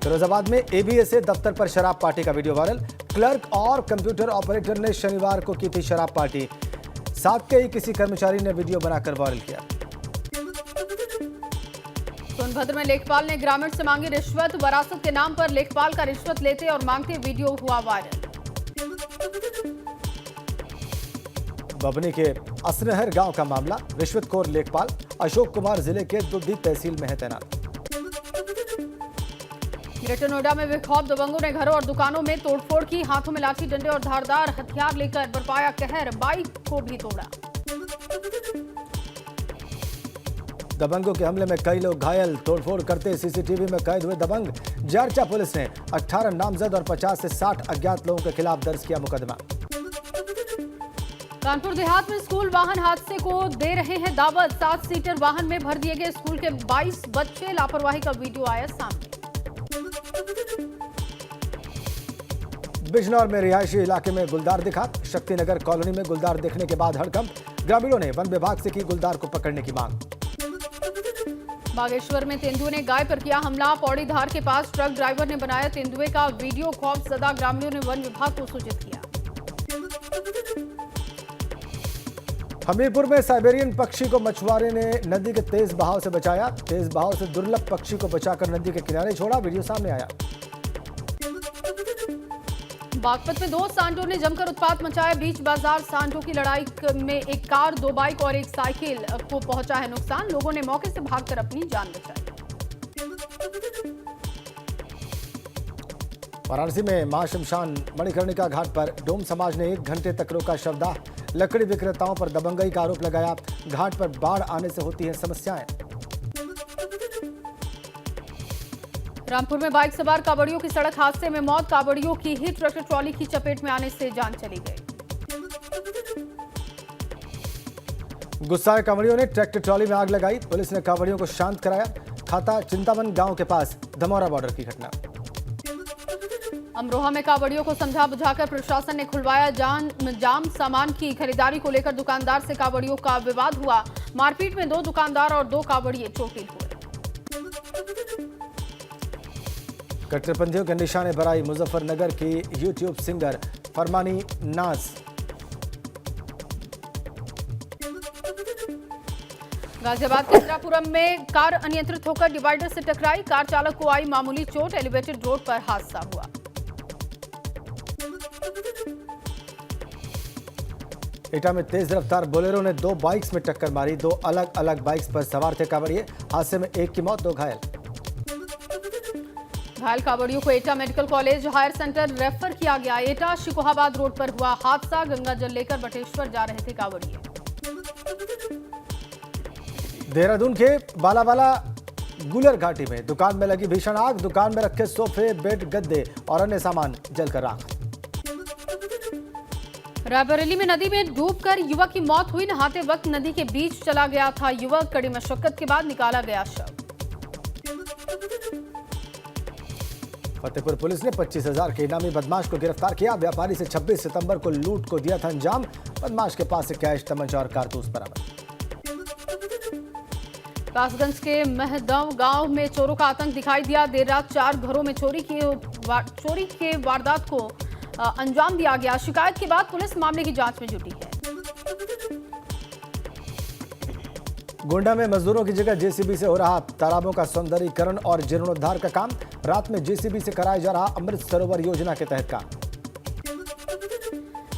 फिरोजाबाद में एबीएसए दफ्तर पर शराब पार्टी का वीडियो वायरल। क्लर्क और कंप्यूटर ऑपरेटर ने शनिवार को की थी शराब पार्टी। साथ के ही किसी कर्मचारी ने वीडियो बनाकर वायरल किया। सोनभद्र में लेखपाल ने ग्रामीण से मांगी रिश्वत। वरासत के नाम पर लेखपाल का रिश्वत लेते और मांगते वीडियो हुआ वायरल। बबनी के असनहर गांव का मामला। रिश्वतखोर लेखपाल अशोक कुमार जिले के दुद्दी तहसील में है तैनात। ग्रेटर नोएडा में बेखौफ दबंगों ने घरों और दुकानों में तोड़फोड़ की। हाथों में लाठी डंडे और धारदार हथियार लेकर बरपाया कहर। बाइक को भी तोड़ा। दबंगों के हमले में कई लोग घायल। तोड़फोड़ करते सीसीटीवी में कैद हुए दबंग। जारचा पुलिस ने 18 नामजद और 50 से 60 अज्ञात लोगों के खिलाफ दर्ज किया मुकदमा। कानपुर देहात में स्कूल वाहन हादसे को दे रहे हैं दावत। 7 सीटर वाहन में भर दिए गए स्कूल के 22 बच्चे। लापरवाही का वीडियो आया सामने। बिजनौर में रिहायशी इलाके में गुलदार दिखा। शक्तिनगर कॉलोनी में गुलदार देखने के बाद हड़कंप। ग्रामीणों ने वन विभाग से की गुलदार को पकड़ने की मांग। बागेश्वर में तेंदुए ने गाय पर किया हमला। पौड़ी धार के पास ट्रक ड्राइवर ने बनाया तेंदुए का वीडियो। खौफजदा ग्रामीणों ने वन विभाग को सूचित किया। हमीरपुर में साइबेरियन पक्षी को मछुआरे ने नदी के तेज बहाव से बचाया। तेज बहाव से दुर्लभ पक्षी को बचाकर नदी के किनारे छोड़ा। वीडियो सामने आया। बागपत में 2 सांडों ने जमकर उत्पात मचाया। बीच बाजार सांडों की लड़ाई में एक कार, 2 बाइक और एक साइकिल को पहुंचा है नुकसान। लोगों ने मौके से भागकर अपनी जान बचाई। वाराणसी में महाशमशान मणिकर्णिका घाट पर डोम समाज ने 1 घंटे तक रोका शवदाह। लकड़ी विक्रेताओं पर दबंगई का आरोप लगाया। घाट पर बाढ़ आने से होती हैं समस्याएं। रामपुर में बाइक सवार कावड़ियों की सड़क हादसे में मौत। कावड़ियों की ही ट्रैक्टर ट्रॉली की चपेट में आने से जान चली गई। गुस्साए कावड़ियों ने ट्रैक्टर ट्रॉली में आग लगाई। पुलिस ने कावड़ियों को शांत कराया। खाता चिंतावन गांव के पास धमौरा बॉर्डर की घटना। अमरोहा में कावड़ियों को समझा बुझाकर प्रशासन ने खुलवाया जाम। सामान की खरीदारी को लेकर दुकानदार से कावड़ियों का विवाद हुआ। मारपीट में 2 दुकानदार और 2 कावड़िए चोटिल हुए। कट्टरपंथियों के निशाने पर आई मुजफ्फरनगर की यूट्यूब सिंगर फरमानी नाज। गाजियाबाद के इंदिरापुरम में कार अनियंत्रित होकर डिवाइडर से टकराई। कार चालक को आई मामूली चोट। एलिवेटेड रोड पर हादसा हुआ। एटा में तेज रफ्तार बोलेरो ने 2 बाइक्स में टक्कर मारी। 2 अलग अलग बाइक्स पर सवार थे कावड़िए। हादसे में 1 की मौत, 2 घायल। घायल कावड़ियों को Etah medical college higher centre refer किया गया। एटा शिकोहाबाद रोड पर हुआ हादसा। गंगा जल लेकर बटेश्वर जा रहे थे कावड़िए। देहरादून के बालावाला गुलर घाटी में दुकान में लगी भीषण आग। दुकान में रखे सोफे, बेड, गद्दे और अन्य सामान जलकर राख। रायबरेली में नदी में डूबकर युवक की मौत हुई। नहाते वक्त नदी के बीच चला गया था युवक। कड़ी मशक्कत के बाद निकाला गया शव। फतेहपुर पुलिस ने 25,000 के इनामी बदमाश को गिरफ्तार किया। व्यापारी से 26 सितंबर को लूट को दिया था अंजाम। बदमाश के पास से कैश, तमंचा और कारतूस बरामद। कासगंज के महदव गांव में चोरों का आतंक दिखाई दिया। देर रात 4 घरों में चोरी के वारदात को अंजाम दिया गया। शिकायत के बाद पुलिस मामले की जांच में जुटी है। गोंडा में मजदूरों की जगह जेसीबी से हो रहा तालाबों का सौंदर्यीकरण और जीर्णोद्धार का काम। रात में जेसीबी से कराया जा रहा अमृत सरोवर योजना के तहत काम।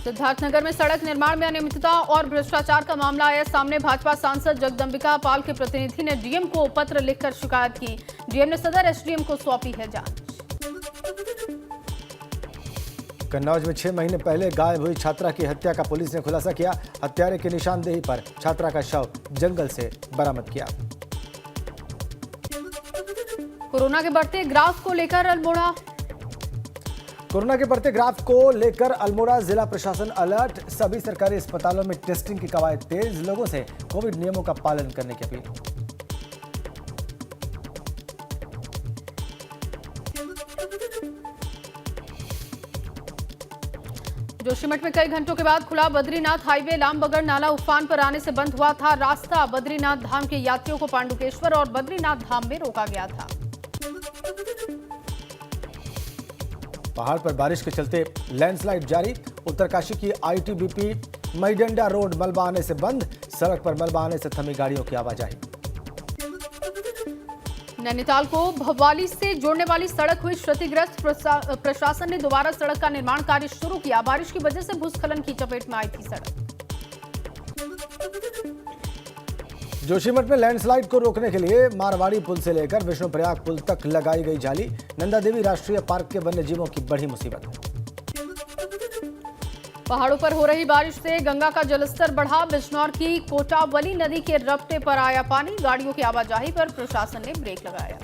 सिद्धार्थनगर में सड़क निर्माण में अनियमितता और भ्रष्टाचार का मामला आया सामने। भाजपा सांसद जगदंबिका पाल के प्रतिनिधि ने डीएम को पत्र लिखकर शिकायत की। डीएम ने सदर एसडीएम को सौंपी है जांच। कन्नौज में 6 महीने पहले गायब हुई छात्रा की हत्या का पुलिस ने खुलासा किया। हत्यारे की निशानदेही पर छात्रा का शव जंगल से बरामद किया। कोरोना के बढ़ते ग्राफ को लेकर अल्मोड़ा अल्मोड़ा जिला प्रशासन अलर्ट। सभी सरकारी अस्पतालों में टेस्टिंग की कवायद तेज। लोगों से कोविड नियमों का पालन करने की अपील। जोशीमठ में कई घंटों के बाद खुला बद्रीनाथ हाईवे। लामबगड़ नाला उफान पर आने से बंद हुआ था रास्ता। बद्रीनाथ धाम के यात्रियों को पांडुकेश्वर और बद्रीनाथ धाम में रोका गया था। पहाड़ पर बारिश के चलते लैंडस्लाइड जारी। उत्तरकाशी की आईटीबीपी मैडंडा रोड मलबा आने से बंद। सड़क पर मलबा आने से थमी गाड़ियों की आवाजाही। नैनीताल को भवाली से जोड़ने वाली सड़क हुई क्षतिग्रस्त। प्रशासन ने दोबारा सड़क का निर्माण कार्य शुरू किया। बारिश की वजह से भूस्खलन की चपेट में आई थी सड़क। जोशीमठ में लैंडस्लाइड को रोकने के लिए मारवाड़ी पुल से लेकर विष्णुप्रयाग पुल तक लगाई गई जाली। नंदा देवी राष्ट्रीय पार्क के वन्यजीवों की बड़ी मुसीबत। पहाड़ों पर हो रही बारिश से गंगा का जलस्तर बढ़ा। बिजनौर की कोटावली नदी के रपटे पर आया पानी। गाड़ियों की आवाजाही पर प्रशासन ने ब्रेक लगाया।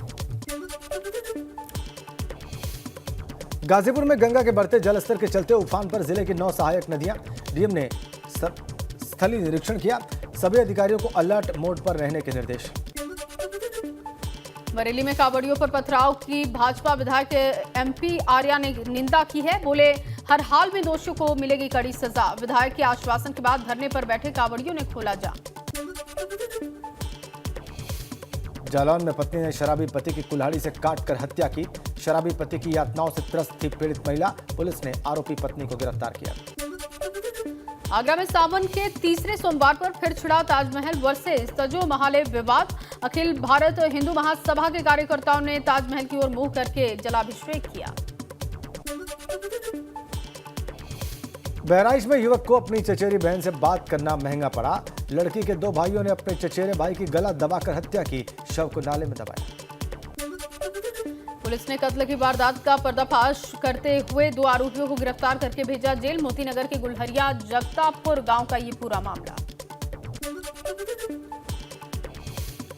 गाजीपुर में गंगा के बढ़ते जलस्तर के चलते उफान पर जिले की 9 सहायक नदियां। डीएम ने स्थलीय निरीक्षण किया। सभी अधिकारियों को अलर्ट मोड पर रहने के निर्देश। बरेली में कांवड़ियों पर पथराव की भाजपा विधायक एमपी आर्या ने निंदा की है। बोले हर हाल में दोषियों को मिलेगी कड़ी सजा। विधायक के आश्वासन के बाद धरने पर बैठे कांवड़ियों ने खोला जाम। जालौन में पत्नी ने शराबी पति की कुल्हाड़ी से काटकर हत्या की। शराबी पति की यातनाओं से त्रस्त थी पीड़ित महिला। पुलिस ने आरोपी पत्नी को गिरफ्तार किया। आगरा में सावन के तीसरे सोमवार पर फिर छिड़ा ताजमहल वर्सेस तजो महाले विवाद। अखिल भारत हिंदू महासभा के कार्यकर्ताओं ने ताजमहल की ओर मुंह करके जलाभिषेक किया। बहराइच में युवक को अपनी चचेरी बहन से बात करना महंगा पड़ा। लड़की के 2 भाइयों ने अपने चचेरे भाई की गला दबाकर हत्या की। शव को नाले में दबाया। पुलिस ने कत्ल की वारदात का पर्दाफाश करते हुए 2 आरोपियों को गिरफ्तार करके भेजा जेल। मोतीनगर के गुलहरिया जगतापुर गांव का ये पूरा मामला।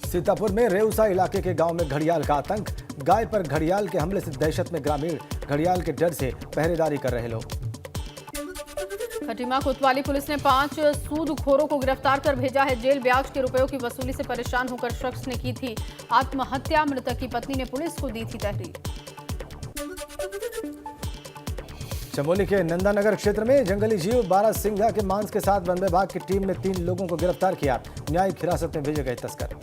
सीतापुर में रेउसा इलाके के गांव में घड़ियाल का आतंक। गाय पर घड़ियाल के हमले से दहशत में ग्रामीण। घड़ियाल के डर से पहरेदारी कर रहे लोग। खटीमा कोतवाली पुलिस ने 5 सूदखोरों को गिरफ्तार कर भेजा है जेल। ब्याज के रुपयों की वसूली से परेशान होकर शख्स ने की थी आत्महत्या। मृतक की पत्नी ने पुलिस को दी थी तहरीर। चमोली के नंदानगर क्षेत्र में जंगली जीव बारहसिंघा के मांस के साथ वन विभाग की टीम ने 3 लोगों को गिरफ्तार किया। न्यायिक हिरासत में भेजे गए तस्कर।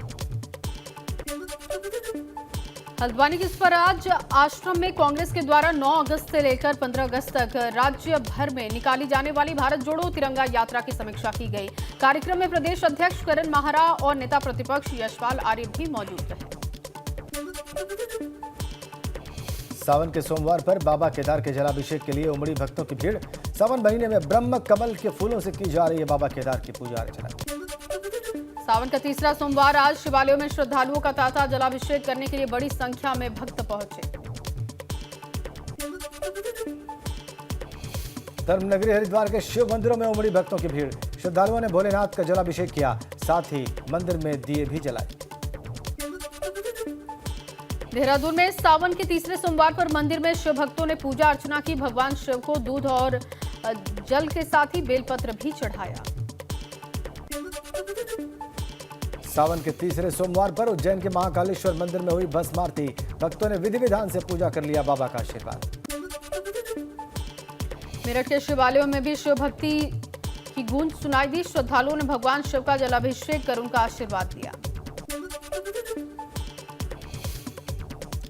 हल्द्वानी के स्वराज आश्रम में कांग्रेस के द्वारा 9 अगस्त से लेकर 15 अगस्त तक राज्य भर में निकाली जाने वाली भारत जोड़ो तिरंगा यात्रा की समीक्षा की गई। कार्यक्रम में प्रदेश अध्यक्ष करण माहरा और नेता प्रतिपक्ष यशपाल आर्य भी मौजूद रहे। सावन के सोमवार पर बाबा केदार के जलाभिषेक के लिए उमड़ी भक्तों की भीड़। सावन महीने में ब्रह्म कमल के फूलों से की जा रही है बाबा केदार की पूजा अर्चना। सावन का तीसरा सोमवार आज शिवालयों में श्रद्धालुओं का तांता। जलाभिषेक करने के लिए बड़ी संख्या में भक्त पहुंचे। धर्मनगरी हरिद्वार के शिव मंदिरों में उमड़ी भक्तों की भीड़। श्रद्धालुओं ने भोलेनाथ का जलाभिषेक किया। साथ ही मंदिर में दिए भी जलाए। देहरादून में सावन के तीसरे सोमवार पर मंदिर में शिव भक्तों ने पूजा अर्चना की। भगवान शिव को दूध और जल के साथ ही बेलपत्र भी चढ़ाया। सावन के तीसरे सोमवार पर उज्जैन के महाकालेश्वर मंदिर में हुई भस्म आरती। भक्तों ने विधि विधान से पूजा कर लिया बाबा का आशीर्वाद। मेरठ के शिवालयों में भी शिव भक्ति की गूंज सुनाई दी। श्रद्धालुओं ने भगवान शिव का जलाभिषेक कर उनका आशीर्वाद लिया।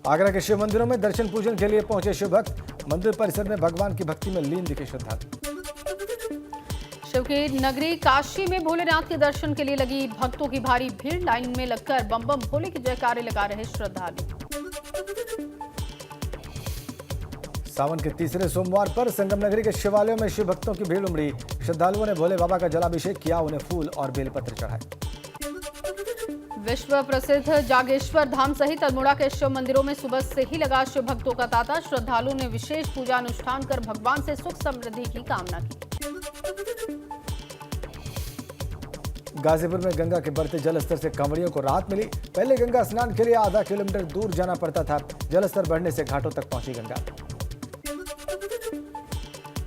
आगरा के शिव मंदिरों में दर्शन पूजन के लिए पहुंचे शिव भक्त। मंदिर परिसर में भगवान की भक्ति में लीन दिखे श्रद्धालु। शिव की नगरी काशी में भोलेनाथ के दर्शन के लिए लगी भक्तों की भारी भीड़। लाइन में लगकर बम बम भोले की जयकारे लगा रहे श्रद्धालु। सावन के तीसरे सोमवार पर संगम नगरी के शिवालयों में शिव भक्तों की भीड़ उमड़ी। श्रद्धालुओं ने भोले बाबा का जलाभिषेक किया। उन्हें फूल और बेलपत्र चढ़ाए। विश्व प्रसिद्ध जागेश्वर धाम सहित अल्मोड़ा के शिव मंदिरों में सुबह से ही लगा शिव भक्तों का तांता। श्रद्धालुओं ने विशेष पूजा अनुष्ठान कर भगवान से सुख समृद्धि की कामना की। गाजीपुर में गंगा के बढ़ते जलस्तर से कांवड़ियों को राहत मिली। पहले गंगा स्नान के लिए आधा किलोमीटर दूर जाना पड़ता था। जलस्तर बढ़ने से घाटों तक पहुंची गंगा।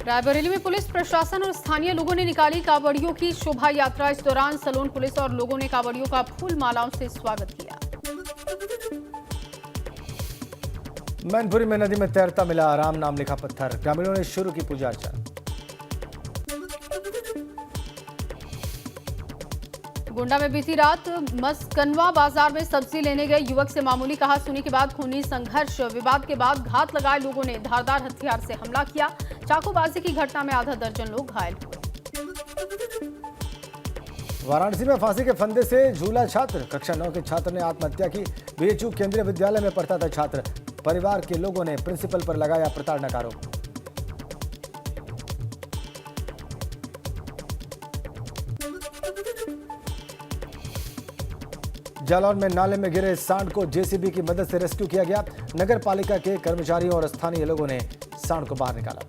रायबरेली में पुलिस प्रशासन और स्थानीय लोगों ने निकाली कांवड़ियों की शोभा यात्रा। इस दौरान सलोन पुलिस और लोगों ने कांवड़ियों का फूल मालाओं से स्वागत किया। मैनपुरी में नदी में तैरता मिला राम नाम लिखा पत्थर। ग्रामीणों ने शुरू की पूजा अर्चना। गोंडा में बीती रात मस्कनवा बाजार में सब्जी लेने गए युवक से मामूली कहा-सुनी के बाद खूनी संघर्ष। विवाद के बाद घात लगाए लोगों ने धारदार हथियार से हमला किया। चाकूबाजी की घटना में आधा दर्जन लोग घायल हुए। वाराणसी में फांसी के फंदे से झूला छात्र। कक्षा 9 के छात्र ने आत्महत्या की। बीएचयू केंद्रीय विद्यालय में पढ़ता था छात्र। परिवार के लोगों ने प्रिंसिपल पर लगाया प्रताड़ना का आरोप। जालौन में नाले में गिरे सांड को जेसीबी की मदद से रेस्क्यू किया गया। नगर पालिका के कर्मचारियों और स्थानीय लोगों ने सांड को बाहर निकाला।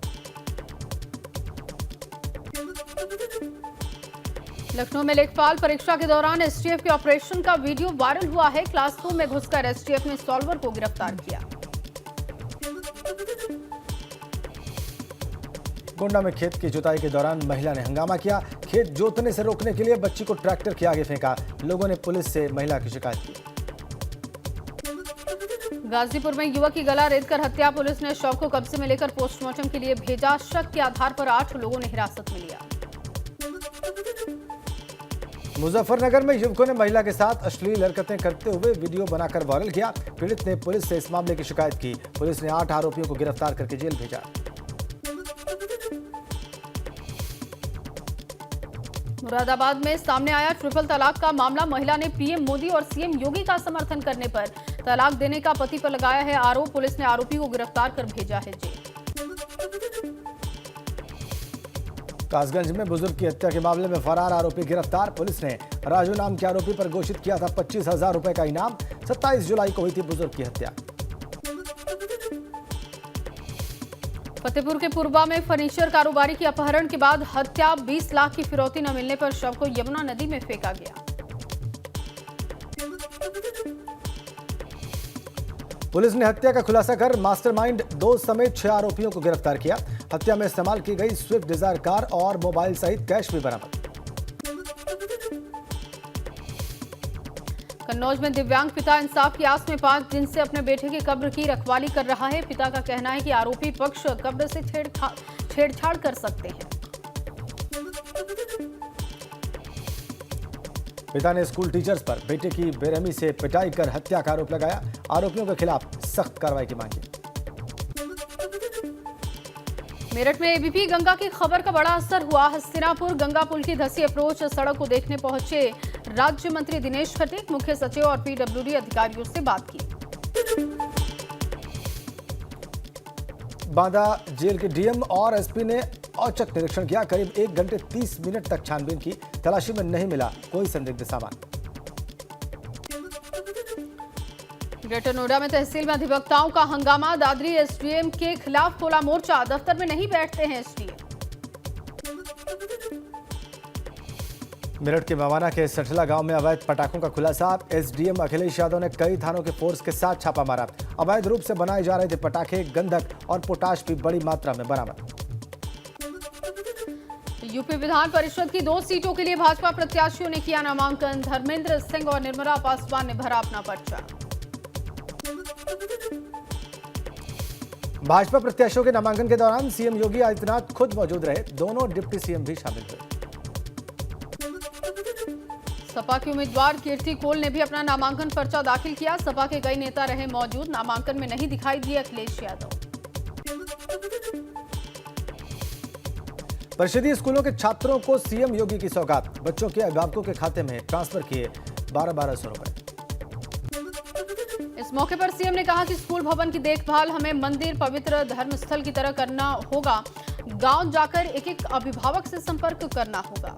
लखनऊ में लेखपाल परीक्षा के दौरान एसटीएफ के ऑपरेशन का वीडियो वायरल हुआ है। क्लासरूम में घुसकर एसटीएफ ने सॉल्वर को गिरफ्तार किया। गोंडा में खेत की जुताई के दौरान महिला ने हंगामा किया। खेत जोतने से रोकने के लिए बच्ची को ट्रैक्टर के आगे फेंका। लोगों ने पुलिस से महिला की शिकायत की। गाजीपुर में युवक की गला रेतकर हत्या। पुलिस ने शव को कब्जे में लेकर पोस्टमार्टम के लिए भेजा। शक के आधार पर 8 लोगों ने हिरासत में लिया। मुजफ्फरनगर में युवकों ने महिला के साथ अश्लील हरकतें करते हुए वीडियो बनाकर वायरल किया। पीड़ित ने पुलिस से इस मामले की शिकायत की। पुलिस ने 8 आरोपियों को गिरफ्तार करके जेल भेजा। मुरादाबाद में सामने आया ट्रिपल तलाक का मामला। महिला ने पीएम मोदी और सीएम योगी का समर्थन करने पर तलाक देने का पति पर लगाया है आरोप। पुलिस ने आरोपी को गिरफ्तार कर भेजा है जेल। कासगंज में बुजुर्ग की हत्या के मामले में फरार आरोपी गिरफ्तार। पुलिस ने राजू नाम के आरोपी पर घोषित किया था 25,000 रुपए का इनाम। 27 जुलाई को हुई थी बुजुर्ग की हत्या। फतेहपुर के पूर्वा में फर्नीचर कारोबारी की अपहरण के बाद हत्या। 20 लाख की फिरौती न मिलने पर शव को यमुना नदी में फेंका गया। पुलिस ने हत्या का खुलासा कर मास्टरमाइंड 2 समेत 6 आरोपियों को गिरफ्तार किया। हत्या में इस्तेमाल की गई स्विफ्ट डिजायर कार और मोबाइल सहित कैश भी बरामद। कन्नौज में दिव्यांग पिता इंसाफ की आस में 5 दिन से अपने बेटे की कब्र की रखवाली कर रहा है। पिता का कहना है कि आरोपी पक्ष कब्र से छेड़छाड़ कर सकते हैं। पिता ने स्कूल टीचर्स पर बेटे की बेरहमी से पिटाई कर हत्या का आरोप लगाया। आरोपियों के खिलाफ सख्त कार्रवाई की मांग की। मेरठ में एबीपी गंगा की खबर का बड़ा असर हुआ। हस्तिनापुर गंगा पुल की धसी अप्रोच सड़क को देखने पहुंचे राज्य मंत्री दिनेश खटीक। मुख्य सचिव और पीडब्ल्यूडी अधिकारियों से बात की। बांदा जेल के डीएम और एसपी ने औचक निरीक्षण किया। करीब 1 घंटे 30 मिनट तक छानबीन की। तलाशी में नहीं मिला कोई संदिग्ध सामान। ग्रेटर नोएडा में तहसील में अधिवक्ताओं का हंगामा। दादरी एसडीएम के खिलाफ खोला मोर्चा। दफ्तर में नहीं बैठते हैं एसडीएम। मेरठ के मवाना के सठला गांव में अवैध पटाखों का खुलासा। एसडीएम अखिलेश यादव ने कई थानों के फोर्स के साथ छापा मारा। अवैध रूप से बनाए जा रहे थे पटाखे। गंधक और पोटाश भी बड़ी मात्रा में बरामद। यूपी विधान परिषद की 2 सीटों के लिए भाजपा प्रत्याशियों ने किया नामांकन। धर्मेंद्र सिंह और निर्मला पासवान ने भरा अपना पर्चा। भाजपा प्रत्याशियों के नामांकन के दौरान सीएम योगी आदित्यनाथ खुद मौजूद रहे। दोनों डिप्टी सीएम भी शामिल हुए। सपा के उम्मीदवार कीर्ति कोल ने भी अपना नामांकन पर्चा दाखिल किया। सपा के कई नेता रहे मौजूद। नामांकन में नहीं दिखाई दिए अखिलेश यादव। परिषदीय स्कूलों के छात्रों को सीएम योगी की सौगात। बच्चों के अभिभावकों के खाते में ट्रांसफर किए 1200 रुपए। इस मौके पर सीएम ने कहा कि स्कूल भवन की देखभाल हमें मंदिर पवित्र धर्मस्थल की तरह करना होगा। गांव जाकर एक-एक अभिभावक से संपर्क करना होगा।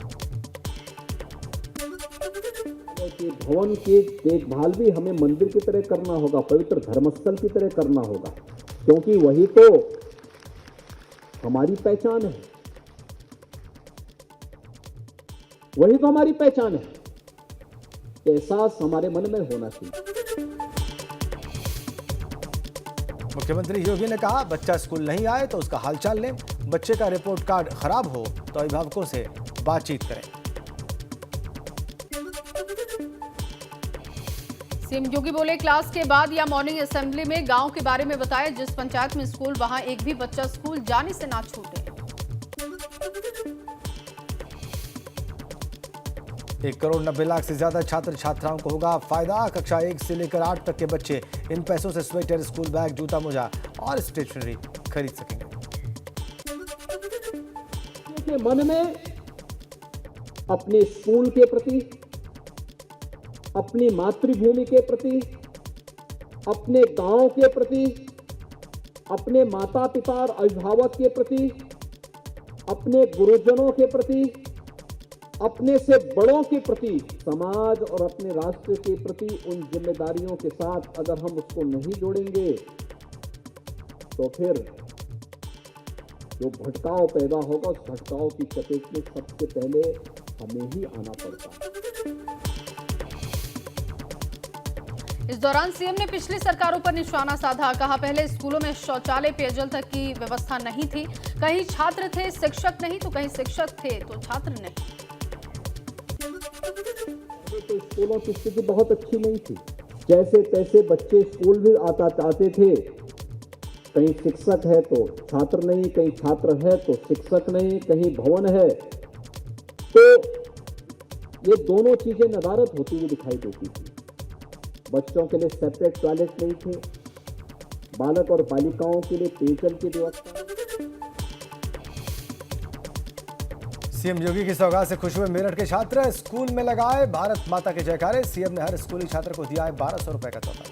भवन की देखभाल भी हमें मंदिर की तरह करना होगा, पवित्र धर्मस्थल की तरह करना होगा, क्योंकि वही तो हमारी पहचान है। वही तो हमारी पहचान है। एहसास हमारे मन में होना चाहिए। मुख्यमंत्री योगी ने कहा बच्चा स्कूल नहीं आए तो उसका हालचाल लें। बच्चे का रिपोर्ट कार्ड खराब हो तो अभिभावकों से बातचीत करें। सीएम योगी बोले क्लास के बाद या मॉर्निंग असेंबली में गांव के बारे में बताएं। जिस पंचायत में स्कूल वहां एक भी बच्चा स्कूल जाने से ना छूटे। 1,90,00,000 से ज्यादा छात्र छात्राओं को होगा फायदा। कक्षा 1 से लेकर 8 तक के बच्चे इन पैसों से स्वेटर, स्कूल बैग, जूता मोजा और स्टेशनरी खरीद सकेंगे। के मन में अपने स्कूल के प्रति, अपनी मातृभूमि के प्रति, अपने गांव के प्रति, अपने माता पिता और अभिभावक के प्रति, अपने गुरुजनों के प्रति, अपने से बड़ों के प्रति, समाज और अपने राष्ट्र के प्रति उन जिम्मेदारियों के साथ अगर हम उसको नहीं जोड़ेंगे तो फिर जो भटकाव पैदा होगा उस भटकाव की चपेट में सबसे पहले हमें ही आना पड़ता है। इस दौरान सीएम ने पिछली सरकारों पर निशाना साधा। कहा, पहले स्कूलों में शौचालय, पेयजल तक की व्यवस्था नहीं थी। कहीं छात्र थे, शिक्षक नहीं, तो कहीं शिक्षक थे तो छात्र नहीं। तो स्कूलों की स्थिति बहुत अच्छी नहीं थी। जैसे तैसे बच्चे स्कूल भी आता चाहते थे। कहीं शिक्षक है तो छात्र नहीं, कहीं छात्र है तो शिक्षक नहीं, कहीं भवन है। तो ये दोनों चीजें नदारद होती हुई दिखाई देती थी। बच्चों के लिए सेपरेट टॉयलेट नहीं थे, बालक और बालिकाओं के लिए पेयजल की व्यवस्था। सीएम योगी की सौगात से खुश हुए मेरठ के छात्र। स्कूल में लगाए भारत माता के जयकारे। सीएम ने हर स्कूली छात्र को दिया है 1200 रुपए का तोहफा।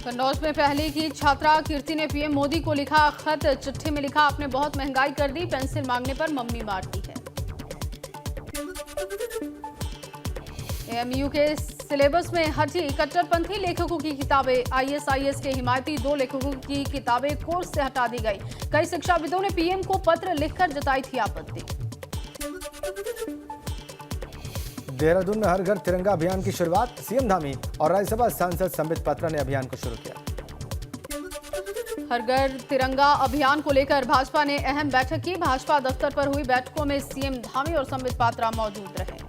कन्नौज में पहली की छात्रा कीर्ति ने पीएम मोदी को लिखा खत। चिट्ठी में लिखा, आपने बहुत महंगाई कर दी, पेंसिल मांगने पर मम्मी मारती है। एएमयू के सिलेबस में हटी कट्टरपंथी लेखकों की किताबें। आईएसआईएस के हिमायती 2 लेखकों की किताबें कोर्स से हटा दी गई। कई शिक्षाविदों ने पीएम को पत्र लिखकर जताई थी आपत्ति। देहरादून में हर घर तिरंगा अभियान की शुरुआत। सीएम धामी और राज्यसभा सांसद संबित पात्रा ने अभियान को शुरू किया। हर घर तिरंगा अभियान को लेकर भाजपा ने अहम बैठक की। भाजपा दफ्तर पर हुई बैठकों में सीएम धामी और संबित पात्रा मौजूद रहे।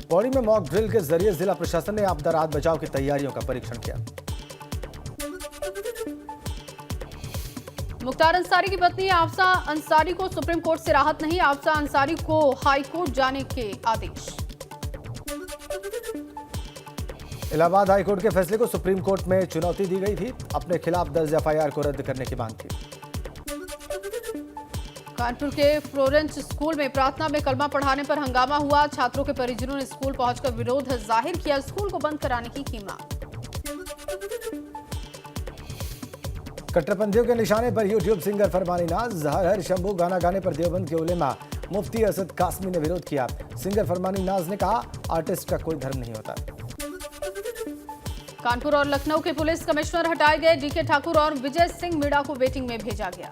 पौड़ी में मॉक ड्रिल के जरिए जिला प्रशासन ने आपदा राहत बचाव की तैयारियों का परीक्षण किया। मुख्तार अंसारी की पत्नी आफसा अंसारी को सुप्रीम कोर्ट से राहत नहीं। आफसा अंसारी को हाई कोर्ट जाने के आदेश। इलाहाबाद हाई कोर्ट के फैसले को सुप्रीम कोर्ट में चुनौती दी गई थी। अपने खिलाफ दर्ज एफआईआर को रद्द करने की मांग थी। कानपुर के फ्लोरेंस स्कूल में प्रार्थना में कलमा पढ़ाने पर हंगामा हुआ। छात्रों के परिजनों ने स्कूल पहुंचकर विरोध जाहिर किया। स्कूल को बंद कराने की मांग। कट्टरपंथियों के निशाने पर यूट्यूब सिंगर फरमानी नाज। हर हर शंभू गाना गाने पर देवबंद के उलेमा मुफ्ती असद कासमी ने विरोध किया। सिंगर फरमानी नाज ने कहा, आर्टिस्ट का कोई धर्म नहीं होता। कानपुर और लखनऊ के पुलिस कमिश्नर हटाए गए। डीके ठाकुर और विजय सिंह मीणा को वेटिंग में भेजा गया।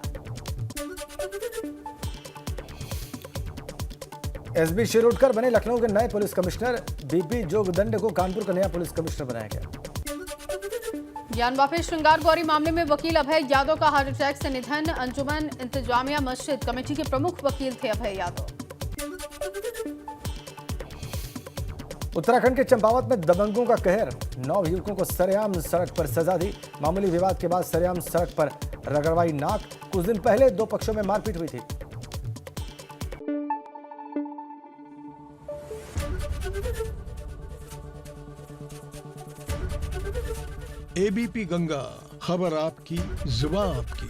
एसबी शिरोडकर बने लखनऊ के नए पुलिस कमिश्नर। बीपी जोगदंड को कानपुर का नया पुलिस कमिश्नर बनाया गया। ज्ञानवापी श्रृंगार गौरी मामले में वकील अभय यादव का हार्ट अटैक से निधन। अंजुमन इंतजामिया मस्जिद कमेटी के प्रमुख वकील थे अभय यादव। उत्तराखंड के चंपावत में दबंगों का कहर। 9 युवकों को सरेआम सड़क पर सजा दी। मामूली विवाद के बाद सरेआम सड़क पर रगड़वाई नाक। कुछ दिन पहले 2 पक्षों में मारपीट हुई थी। एबीपी गंगा, खबर आपकी, जुबान आपकी।